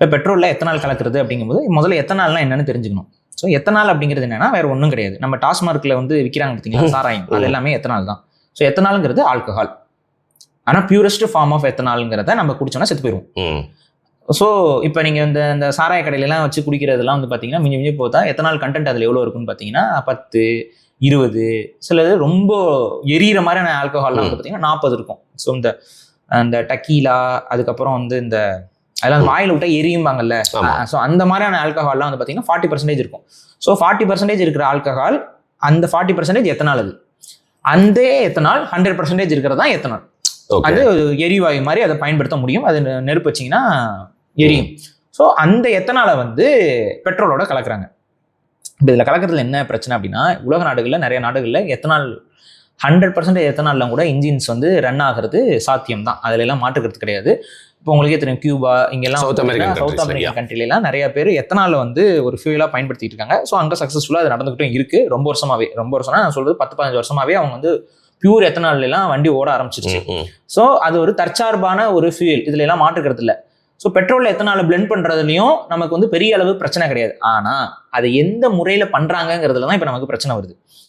இப்போ பெட்ரோலில் எத்தனால் கலக்கிறது அப்படிங்கும்போது முதல்ல எத்தனால்னா என்னன்னு தெரிஞ்சுக்கணும். ஸோ எத்தனால் அப்படிங்கிறது என்னன்னா வேற ஒன்றும் கிடையாது. நம்ம டாஸ்மார்க்கில் வந்து விற்கிறாங்க பார்த்தீங்களா சாராயம், அது எல்லாமே எத்தனால் தான். ஸோ எத்தனாலுங்கிறது ஆல்கஹால். ஆனால் பியூரஸ்ட் ஃபார்ம் ஆஃப் எத்தனாலுங்கிறத நம்ம குடிச்சோம்னா செத்து போயிடுவோம். ஸோ இப்போ நீங்கள் இந்த சாராய கடையிலலாம் வச்சு குடிக்கிறதுலாம் வந்து பார்த்தீங்கன்னா மிஞ்சி போதா எத்தனால் கண்டென்ட் அதில் எவ்வளோ இருக்குன்னு பார்த்தீங்கன்னா 10, 20, சிலது ரொம்ப எரியிற மாதிரியான ஆல்கஹால்லாம் வந்து பார்த்தீங்கன்னா 40 இருக்கும். ஸோ இந்த டக்கீலா, அதுக்கப்புறம் வந்து இந்த அதெல்லாம் வாயில் விட்டா எரியும்பாங்கல்ல, ஸோ அந்த மாதிரியான ஆல்கஹால்லாம் வந்து பார்த்தீங்கன்னா 40% இருக்கும். ஸோ 40% இருக்கிற ஆல்கஹால், அந்த 40% எத்தனால். அந்த எத்தனால் 100% இருக்கிறதா எத்தனால். அது எரிவாயு மாதிரி அதை பயன்படுத்த முடியும். அது நெருப்பு வச்சிங்கன்னா எரியும். ஸோ அந்த எத்தனாலை வந்து பெட்ரோலோட கலக்குறாங்க. இப்போ இதில் கலக்கிறதுல என்ன பிரச்சனை அப்படின்னா, உலக நாடுகளில் நிறைய நாடுகளில் எத்தனால் 100% எத்தனால்லாம் கூட இன்ஜின்ஸ் வந்து ரன் ஆகிறது சாத்தியம் தான். அதுல எல்லாம் மாற்றுக்கிறது கிடையாது. இப்போ உங்களுக்கே தெரியும், கியூபா இங்கெல்லாம் சவுத் அமெரிக்கன் கண்ட்ரிலாம் நிறைய பேர் எத்தனால வந்து ஒரு ஃபியூலா பயன்படுத்திட்டு இருக்காங்க. ஸோ அங்கே சக்ஸஸ்ஃபுல்லாக அது நடந்துகிட்டும் இருக்கு. ரொம்ப வருஷம்னா நான் சொல்றது 10-15 வருஷமாவே அவங்க வந்து பியூர் எத்தனால் எல்லாம் வண்டி ஓட ஆரம்பிச்சிருச்சு. ஸோ அது ஒரு தற்சார்பான ஒரு ஃபியூல், இதுல எல்லாம் மாற்றுக்கிறது இல்லை. ஸோ பெட்ரோல் எத்தனால பிளெண்ட் பண்றதுலையும் நமக்கு வந்து பெரிய அளவு பிரச்சனை கிடையாது. ஆனா அதை எந்த முறையில பண்றாங்கிறதுல தான் இப்போ நமக்கு பிரச்சனை வருது.